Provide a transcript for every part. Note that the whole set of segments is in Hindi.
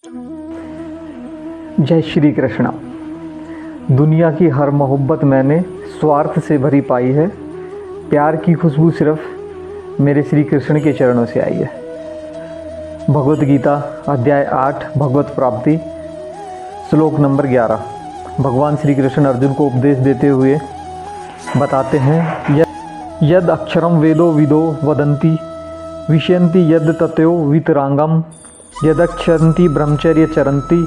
जय श्री कृष्णा। दुनिया की हर मोहब्बत मैंने स्वार्थ से भरी पाई है, प्यार की खुशबू सिर्फ मेरे श्री कृष्ण के चरणों से आई है। भगवत गीता अध्याय 8 भगवत प्राप्ति श्लोक नंबर 11। भगवान श्री कृष्ण अर्जुन को उपदेश देते हुए बताते हैं, यद अक्षरम वेदो विदो वदन्ति विशयन्ति यद ततो वितरांगम यदक्षन्ति ब्रह्मचर्य चरन्ति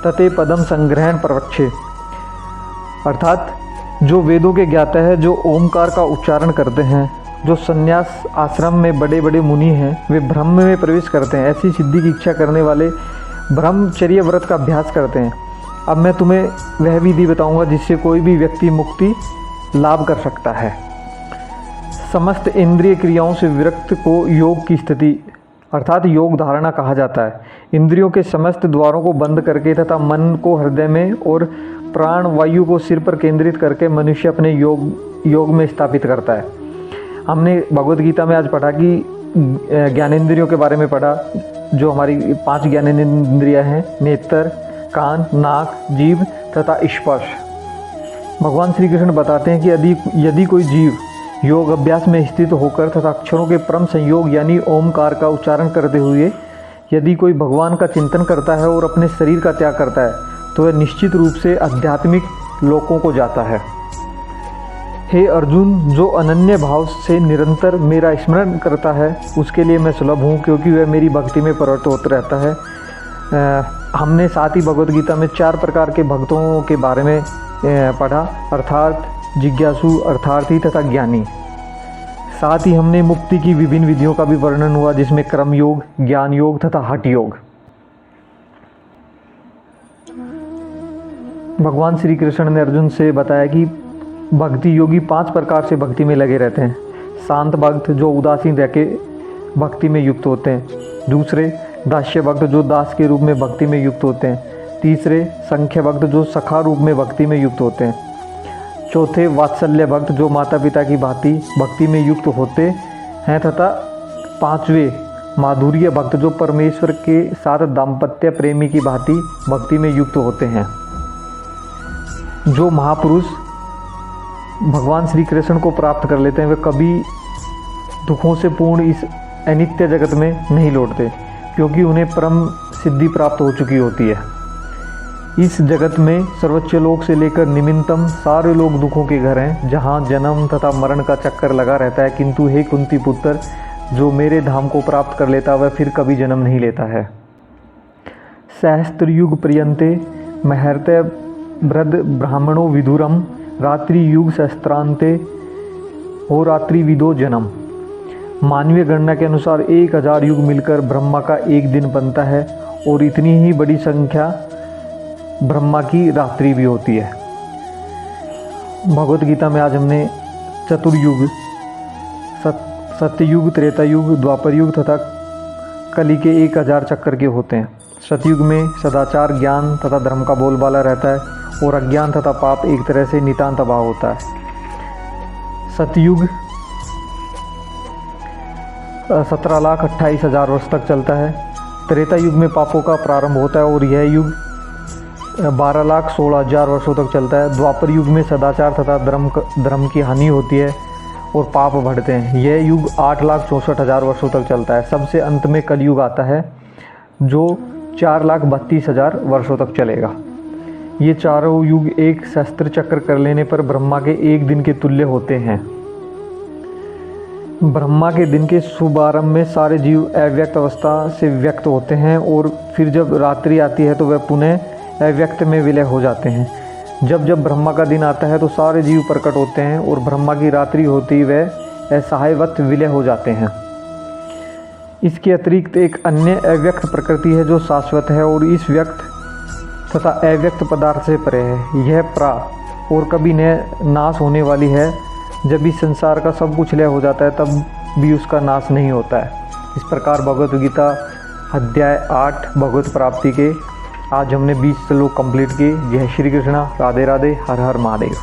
तते पदम संग्रहण प्रवक्षे। अर्थात जो वेदों के ज्ञाता है, जो ओमकार का उच्चारण करते हैं, जो संन्यास आश्रम में बड़े बड़े मुनि हैं, वे ब्रह्म में प्रवेश करते हैं। ऐसी सिद्धि की इच्छा करने वाले ब्रह्मचर्य व्रत का अभ्यास करते हैं। अब मैं तुम्हें वह विधि बताऊंगा जिससे कोई भी व्यक्ति मुक्ति लाभ कर सकता है। समस्त इंद्रिय क्रियाओं से विरक्त को योग की स्थिति अर्थात योग धारणा कहा जाता है। इंद्रियों के समस्त द्वारों को बंद करके तथा मन को हृदय में और प्राण वायु को सिर पर केंद्रित करके मनुष्य अपने योग में स्थापित करता है। हमने भगवत गीता में आज पढ़ा कि ज्ञानेंद्रियों के बारे में पढ़ा, जो हमारी 5 ज्ञानेंद्रियां हैं, नेत्र, कान, नाक, जीभ तथा स्पर्श। भगवान श्री कृष्ण बताते हैं कि यदि कोई जीव योग अभ्यास में स्थित होकर तथा अक्षरों के परम संयोग यानी ओमकार का उच्चारण करते हुए यदि कोई भगवान का चिंतन करता है और अपने शरीर का त्याग करता है, तो वह निश्चित रूप से आध्यात्मिक लोकों को जाता है। हे अर्जुन, जो अनन्य भाव से निरंतर मेरा स्मरण करता है उसके लिए मैं सुलभ हूँ, क्योंकि वह मेरी भक्ति में प्रवृत्त होता रहता है। हमने साथ ही भगवत गीता में 4 प्रकार के भक्तों के बारे में पढ़ा, अर्थात जिज्ञासु, अर्थार्थी तथा ज्ञानी। साथ ही हमने मुक्ति की विभिन्न विधियों का भी वर्णन हुआ, जिसमें कर्म योग, ज्ञान योग तथा हठ योग। भगवान श्री कृष्ण ने अर्जुन से बताया कि भक्ति योगी 5 प्रकार से भक्ति में लगे रहते हैं। शांत भक्त, जो उदासीन रह के भक्ति में युक्त होते हैं। दूसरे दास्य भक्त, जो दास के रूप में भक्ति में युक्त होते हैं। तीसरे संख्य भक्त, जो सखा रूप में भक्ति में युक्त होते हैं। चौथे वात्सल्य भक्त, जो माता पिता की भांति भक्ति में युक्त होते हैं। तथा 5वें माधुर्य भक्त, जो परमेश्वर के साथ दाम्पत्य प्रेमी की भांति भक्ति में युक्त होते हैं। जो महापुरुष भगवान श्री कृष्ण को प्राप्त कर लेते हैं, वे कभी दुखों से पूर्ण इस अनित्य जगत में नहीं लौटते, क्योंकि उन्हें परम सिद्धि प्राप्त हो चुकी होती है। इस जगत में सर्वोच्च लोक से लेकर निम्नतम सारे लोग दुखों के घर हैं, जहाँ जन्म तथा मरण का चक्कर लगा रहता है। किंतु हे कुंती पुत्र, जो मेरे धाम को प्राप्त कर लेता वह फिर कभी जन्म नहीं लेता है। सहस्त्र युग पर्यन्ते महर्ते वृद्ध ब्राह्मणों विदुरम रात्रि युग सहस्त्रांते हो रात्रि विदो जन्म। मानवीय गणना के अनुसार 1000 युग मिलकर ब्रह्मा का एक दिन बनता है, और इतनी ही बड़ी संख्या ब्रह्मा की रात्रि भी होती है। भगवत गीता में आज हमने चतुर्युग, सत्ययुग, त्रेतायुग, द्वापर युग तथा कली के 1000 चक्कर के होते हैं। सतयुग में सदाचार, ज्ञान तथा धर्म का बोलबाला रहता है, और अज्ञान तथा पाप एक तरह से नितांत अभाव होता है। सतयुग 17,28,000 वर्ष तक चलता है। त्रेता युग में पापों का प्रारंभ होता है, और यह युग 12,16,000 वर्षों तक चलता है। द्वापर युग में सदाचार तथा धर्म की हानि होती है और पाप बढ़ते हैं। यह युग 8,64,000 वर्षों तक चलता है। सबसे अंत में कलयुग आता है, जो 4,32,000 वर्षों तक चलेगा। ये चारों युग एक सहस्त्र चक्र कर लेने पर ब्रह्मा के एक दिन के तुल्य होते हैं। ब्रह्मा के दिन के शुभारंभ में सारे जीव अव्यक्त अवस्था से व्यक्त होते हैं, और फिर जब रात्रि आती है तो वह पुनः अव्यक्त में विलय हो जाते हैं। जब जब ब्रह्मा का दिन आता है तो सारे जीव प्रकट होते हैं, और ब्रह्मा की रात्रि होती वह असहायवत विलय हो जाते हैं। इसके अतिरिक्त एक अन्य अव्यक्त प्रकृति है जो शाश्वत है और इस व्यक्त तथा अव्यक्त पदार्थ से परे है। यह प्रा और कभी न नाश होने वाली है। जब इस संसार का सब कुछ लय हो जाता है तब भी उसका नाश नहीं होता है। इस प्रकार भगवत गीता अध्याय 8 भगवत प्राप्ति के आज हमने 20 श्लोक कंप्लीट किए। जय श्री कृष्णा, राधे राधे, हर हर महादेव।